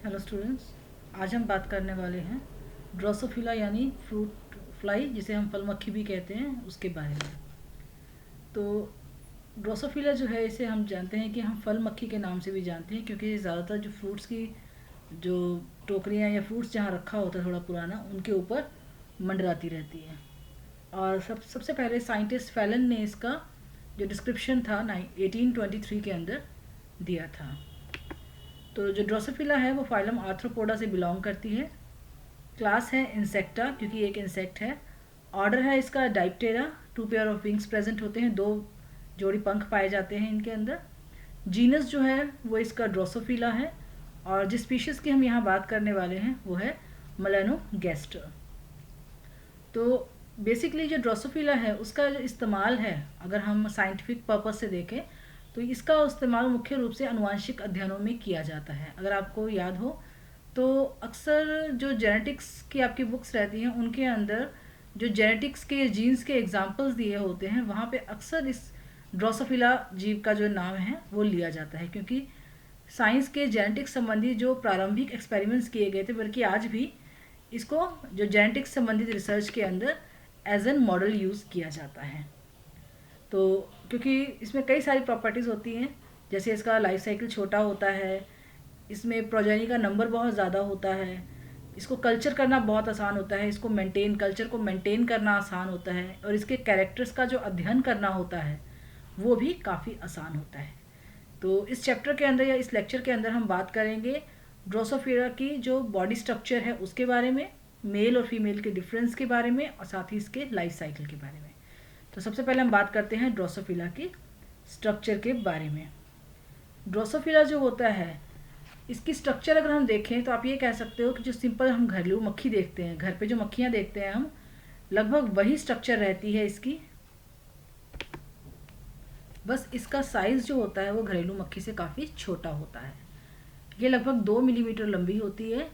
Hello students, आज हम बात करने वाले हैं ड्रोसोफिला यानी फ्रूट फ्लाई, जिसे हम फल मक्खी भी कहते हैं, उसके बारे में। तो ड्रोसोफिला जो है, इसे हम जानते हैं कि हम फल मक्खी के नाम से भी जानते हैं, क्योंकि ज़्यादातर जो फ्रूट्स की जो टोकरियाँ या फ्रूट्स जहाँ रखा होता है थोड़ा पुराना, उनके ऊपर मंडराती रहती है। और सबसे पहले साइंटिस्ट फैलन ने इसका जो डिस्क्रिप्शन था 1823 के अंदर दिया था। तो जो ड्रोसोफिला है वो फाइलम आर्थ्रोपोडा से बिलोंग करती है। क्लास है इंसेक्टा, क्योंकि एक इंसेक्ट है। ऑर्डर है इसका डाइप्टेरा, 2 पेयर ऑफ विंग्स प्रेजेंट होते हैं, 2 जोड़ी पंख पाए जाते हैं इनके अंदर। जीनस जो है वो इसका ड्रोसोफिला है, और जिस स्पीशीज़ की हम यहाँ बात करने वाले हैं वो है मेलानोगैस्टर। तो बेसिकली जो ड्रोसोफिला है उसका जो इस्तेमाल है, अगर हम साइंटिफिक पर्पस से देखें तो इसका इस्तेमाल मुख्य रूप से आनुवांशिक अध्ययनों में किया जाता है। अगर आपको याद हो तो अक्सर जो जेनेटिक्स की आपकी बुक्स रहती हैं उनके अंदर जो जेनेटिक्स के जीन्स के एग्जाम्पल्स दिए होते हैं, वहाँ पे अक्सर इस ड्रोसोफिला जीव का जो नाम है वो लिया जाता है, क्योंकि साइंस के जेनेटिक्स संबंधी जो प्रारंभिक एक्सपेरिमेंट्स किए गए थे, बल्कि आज भी इसको जो जेनेटिक्स संबंधित रिसर्च के अंदर एज एन मॉडल यूज़ किया जाता है। तो क्योंकि इसमें कई सारी प्रॉपर्टीज़ होती हैं, जैसे इसका लाइफ साइकिल छोटा होता है, इसमें प्रोजेनी का नंबर बहुत ज़्यादा होता है, इसको कल्चर करना बहुत आसान होता है, इसको कल्चर को मेंटेन करना आसान होता है, और इसके कैरेक्टर्स का जो अध्ययन करना होता है वो भी काफ़ी आसान होता है। तो इस चैप्टर के अंदर या इस लेक्चर के अंदर हम बात करेंगे ड्रोसोफिला की जो बॉडी स्ट्रक्चर है उसके बारे में, मेल और फीमेल के डिफरेंस के बारे में, और साथ ही इसके लाइफ साइकिल के बारे में। तो सबसे पहले हम बात करते हैं ड्रोसोफिला की स्ट्रक्चर के बारे में। ड्रोसोफिला जो होता है, इसकी स्ट्रक्चर अगर हम देखें तो आप ये कह सकते हो कि जो सिंपल हम घरेलू मक्खी देखते हैं, घर पे जो मक्खियाँ देखते हैं हम, लगभग वही स्ट्रक्चर रहती है इसकी। बस इसका साइज़ जो होता है वो घरेलू मक्खी से काफ़ी छोटा होता है। ये लगभग 2 मिलीमीटर लंबी होती है,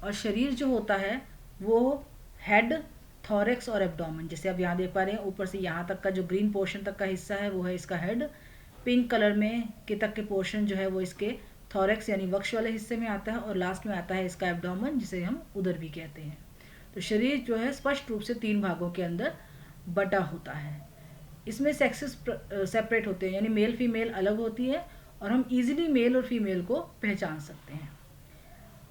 और शरीर जो होता है वो हेड, थॉरेक्स और एब्डोमेन, जैसे आप यहाँ देख पा रहे हैं, ऊपर से यहाँ तक का जो ग्रीन पोर्शन तक का हिस्सा है वो है इसका हेड, पिंक कलर में के तक के पोर्शन जो है वो इसके थॉरेक्स यानी वक्ष वाले हिस्से में आता है, और लास्ट में आता है इसका एब्डोमेन, जिसे हम उदर भी कहते हैं। तो शरीर जो है स्पष्ट रूप से 3 भागों के अंदर बटा होता है। इसमें सेक्सेस सेपरेट होते हैं, यानी मेल फीमेल अलग होती है, और हम इजीली मेल और फीमेल को पहचान सकते हैं।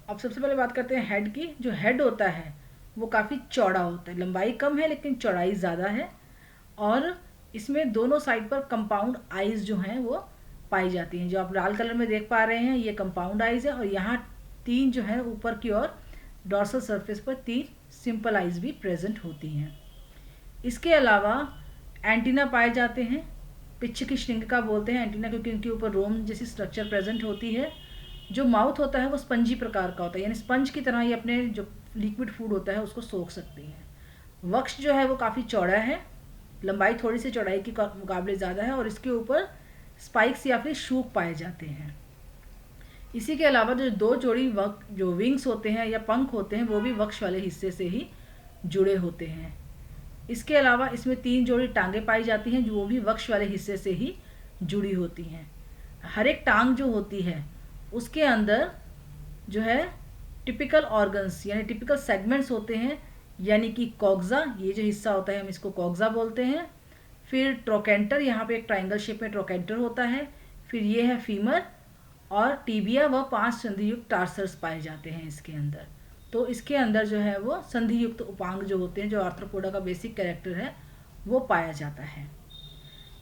अब सबसे पहले बात करते हैं हेड की। जो हेड होता है वो काफ़ी चौड़ा होता है, लंबाई कम है लेकिन चौड़ाई ज़्यादा है, और इसमें दोनों साइड पर कंपाउंड आइज़ जो हैं वो पाई जाती हैं। जो आप लाल कलर में देख पा रहे हैं ये कंपाउंड आइज़ है, और यहाँ 3 जो है ऊपर की ओर डॉर्सल सरफेस पर 3 सिंपल आइज़ भी प्रेजेंट होती हैं। इसके अलावा एंटीना पाए जाते हैं, पिच्छ की श्रृंग का बोलते हैं एंटीना, क्योंकि इनके ऊपर रोम जैसी स्ट्रक्चर प्रेजेंट होती है। जो माउथ होता है वो स्पंजी प्रकार का होता है, यानी स्पंज की तरह ही अपने जो लिक्विड फूड होता है उसको सोख सकती है। वक्ष जो है वो काफ़ी चौड़ा है, लंबाई थोड़ी सी चौड़ाई के मुकाबले ज़्यादा है, और इसके ऊपर स्पाइक्स या फिर शूक पाए जाते हैं। इसी के अलावा जो 2 जोड़ी जो विंग्स होते हैं या पंख होते हैं वो भी वक्ष वाले हिस्से से ही जुड़े होते हैं। इसके अलावा इसमें 3 जोड़ी टांगे पाई जाती हैं, जो वो भी वक्ष वाले हिस्से से ही जुड़ी होती हैं। हर एक टांग जो होती है उसके अंदर जो है टिपिकल ऑर्गन्स यानी टिपिकल सेगमेंट्स होते हैं, यानी कि कॉक्सा, ये जो हिस्सा होता है हम इसको कॉक्सा बोलते हैं। फिर ट्रोकेंटर, यहाँ पे एक ट्राइंगल शेप में ट्रोकेंटर होता है। फिर ये है फीमर, और टीबिया व 5 संधियुक्त टार्सर्स पाए जाते हैं इसके अंदर। तो इसके अंदर जो है वो संधियुक्त उपांग जो होते हैं, जो आर्थ्रोपोडा का बेसिक कैरेक्टर है, वो पाया जाता है।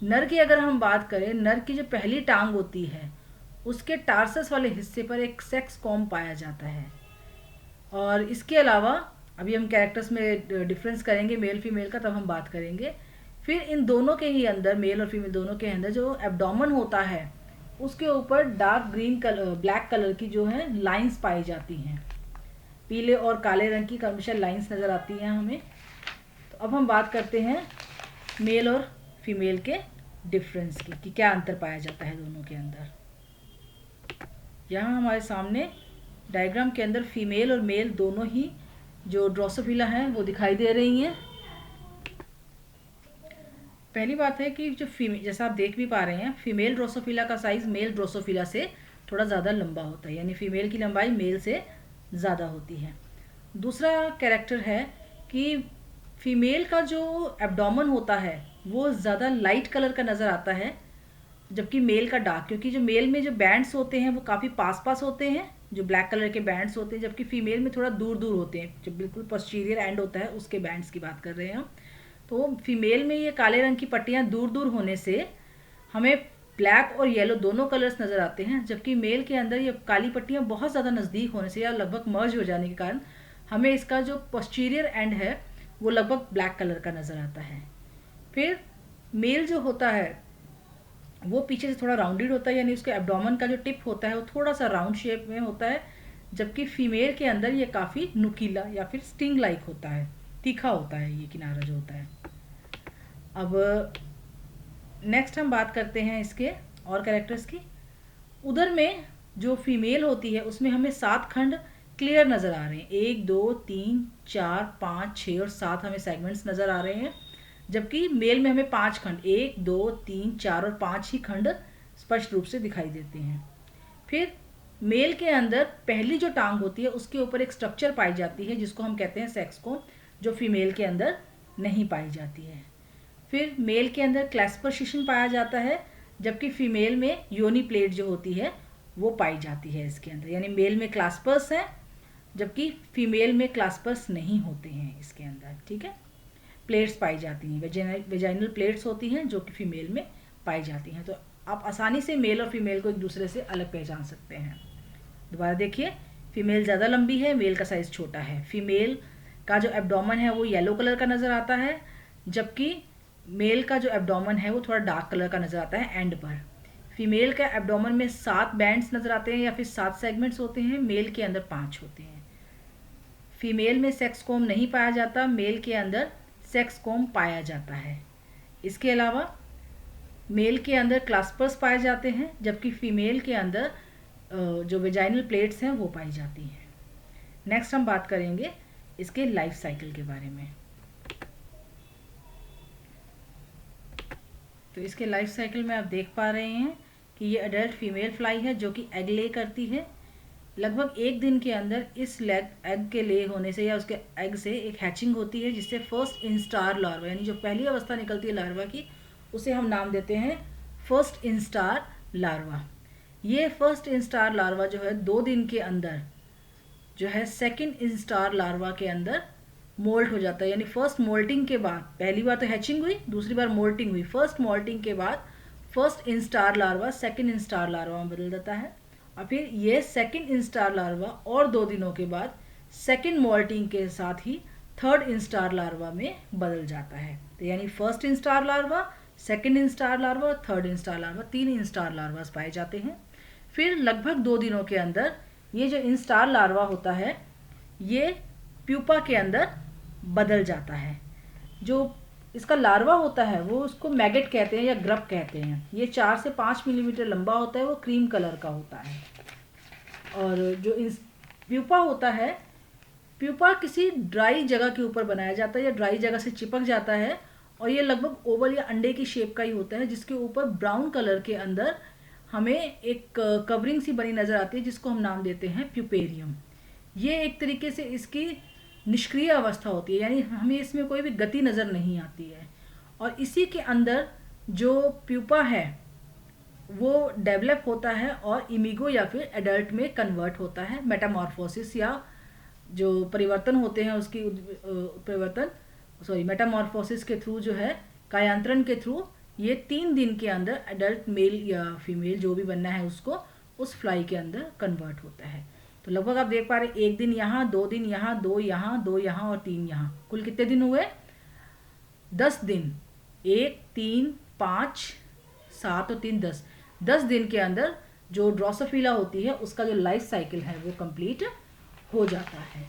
नर की अगर हम बात करें, नर की जो पहली टांग होती है उसके टार्सस वाले हिस्से पर एक सेक्स कॉम पाया जाता है। और इसके अलावा अभी हम कैरेक्टर्स में डिफरेंस करेंगे मेल फीमेल का, तब हम बात करेंगे। फिर इन दोनों के ही अंदर, मेल और फीमेल दोनों के अंदर, जो एब्डोमेन होता है उसके ऊपर dark green colour, black colour की जो है लाइंस पाई जाती हैं, पीले और काले रंग की हमेशा लाइंस नज़र आती हैं हमें। तो अब हम बात करते हैं मेल और फीमेल के डिफरेंस की, कि क्या अंतर पाया जाता है दोनों के अंदर। यहाँ हमारे सामने डायग्राम के अंदर फीमेल और मेल दोनों ही जो ड्रोसोफिला हैं वो दिखाई दे रही हैं। पहली बात है कि जो फीमेल, जैसा आप देख भी पा रहे हैं, फीमेल ड्रोसोफिला का साइज़ मेल ड्रोसोफिला से थोड़ा ज़्यादा लंबा होता है, यानी फीमेल की लंबाई मेल से ज़्यादा होती है। दूसरा कैरेक्टर है कि फीमेल का जो एब्डोमेन होता है वो ज़्यादा लाइट कलर का नज़र आता है, जबकि मेल का डार्क, क्योंकि जो मेल में जो बैंड्स होते हैं वो काफ़ी पास पास होते हैं, जो ब्लैक कलर के बैंड्स होते हैं, जबकि फीमेल में थोड़ा दूर दूर होते हैं, जो बिल्कुल पोस्टीरियर एंड होता है उसके बैंड्स की बात कर रहे हैं हम। तो फीमेल में ये काले रंग की पट्टियाँ दूर दूर होने से हमें ब्लैक और येलो दोनों कलर्स नज़र आते हैं, जबकि मेल के अंदर ये काली पट्टियाँ बहुत ज़्यादा नज़दीक होने से या लगभग मर्ज हो जाने के कारण हमें इसका जो पोस्टीरियर एंड है वो लगभग ब्लैक कलर का नज़र आता है। फिर मेल जो होता है वो पीछे से थोड़ा राउंडेड होता है, यानी उसके एब्डोमेन का जो टिप होता है वो थोड़ा सा राउंड शेप में होता है, जबकि फीमेल के अंदर ये काफ़ी नुकीला या फिर स्टिंग लाइक होता है, तीखा होता है ये किनारा जो होता है। अब नेक्स्ट हम बात करते हैं इसके और कैरेक्टर्स की। उधर में जो फीमेल होती है उसमें हमें 7 खंड क्लियर नज़र आ रहे हैं, 1 2 3 4 5 6 और 7 हमें सेगमेंट्स नज़र आ रहे हैं, जबकि मेल में हमें 5 खंड 1 2 3 4 और 5 ही खंड स्पष्ट रूप से दिखाई देते हैं। फिर मेल के अंदर पहली जो टांग होती है उसके ऊपर एक स्ट्रक्चर पाई जाती है जिसको हम कहते हैं सेक्स कोम, जो फीमेल के अंदर नहीं पाई जाती है। फिर मेल के अंदर क्लैस्पर शिशन पाया जाता है, जबकि फीमेल में योनी प्लेट जो होती है वो पाई जाती है इसके अंदर, यानी मेल में क्लास्पर्स हैं जबकि फीमेल में क्लास्पर्स नहीं होते हैं इसके अंदर। ठीक है, प्लेट्स पाई जाती हैं, वेजाइनल प्लेट्स होती हैं जो कि फीमेल में पाई जाती हैं। तो आप आसानी से मेल और फीमेल को एक दूसरे से अलग पहचान सकते हैं। दोबारा देखिए, फीमेल ज़्यादा लंबी है, मेल का साइज़ छोटा है। फीमेल का जो एब्डोमेन है वो येलो कलर का नज़र आता है, जबकि मेल का जो एब्डोमेन है वो थोड़ा डार्क कलर का नज़र आता है एंड पर। फीमेल का एब्डोमेन में 7 बैंड्स नज़र आते हैं या फिर 7 सेगमेंट्स होते हैं, मेल के अंदर 5 होते हैं। फीमेल में सेक्स कोम नहीं पाया जाता, मेल के अंदर सेक्स कोम पाया जाता है। इसके अलावा मेल के अंदर क्लास्पर्स पाए जाते हैं, जबकि फीमेल के अंदर जो वेजाइनल प्लेट्स हैं वो पाई जाती हैं। नेक्स्ट हम बात करेंगे इसके लाइफ साइकिल के बारे में। तो इसके लाइफ साइकिल में आप देख पा रहे हैं कि ये अडल्ट फीमेल फ्लाई है जो कि एग ले करती है। लगभग 1 दिन के अंदर इस एग के ले होने से या उसके एग से एक हैचिंग होती है, जिससे फर्स्ट इंस्टार लार्वा, यानी जो पहली अवस्था निकलती है लार्वा की, उसे हम नाम देते हैं फर्स्ट इंस्टार लार्वा। ये फर्स्ट इंस्टार लार्वा जो है 2 दिन के अंदर जो है सेकंड इंस्टार लार्वा के अंदर मोल्ट हो जाता है, यानी फर्स्ट मोल्टिंग के बाद, पहली बार तो हैचिंग हुई, दूसरी बार मोल्टिंग हुई, फर्स्ट मोल्टिंग के बाद first instar larva second instar larva में बदल जाता है, और फिर ये सेकंड इंस्टार लार्वा और 2 दिनों के बाद सेकंड मोल्टिंग के साथ ही थर्ड इंस्टार लार्वा में बदल जाता है। तो यानी first instar larva, second instar larva और third instar larva, 3 instar larvas पाए जाते हैं। फिर लगभग 2 दिनों के अंदर ये जो इंस्टार लार्वा होता है ये प्यूपा के अंदर बदल जाता है। जो इसका लार्वा होता है वो उसको मैगेट कहते हैं या ग्रब कहते हैं। ये 4 से 5 मिलीमीटर लंबा होता है, वो क्रीम कलर का होता है। और जो प्यूपा होता है, प्यूपा किसी ड्राई जगह के ऊपर बनाया जाता है या ड्राई जगह से चिपक जाता है, और ये लगभग ओवल या अंडे की शेप का ही होता है, जिसके ऊपर ब्राउन कलर के अंदर हमें एक कवरिंग सी बनी नज़र आती है जिसको हम नाम देते हैं प्यूपेरियम। ये एक तरीके से इसकी निष्क्रिय अवस्था होती है, यानी हमें इसमें कोई भी गति नज़र नहीं आती है, और इसी के अंदर जो प्यूपा है वो डेवलप होता है और इमिगो या फिर एडल्ट में कन्वर्ट होता है। मेटामॉर्फोसिस या जो परिवर्तन होते हैं उसकी मेटामॉर्फोसिस के थ्रू जो है, कायांतरण के थ्रू, ये 3 दिन के अंदर एडल्ट मेल या फीमेल जो भी बनना है उसको उस फ्लाई के अंदर कन्वर्ट होता है। तो लगभग आप देख पा रहे 1 दिन यहाँ, 2 दिन यहाँ, 2 यहाँ, 2 यहाँ और 3 यहाँ, कुल कितने दिन हुए? 10 दिन। 1 3 5 7 और 3 10 दिन के अंदर जो ड्रोसोफिला होती है उसका जो लाइफ साइकिल है वो कंप्लीट हो जाता है।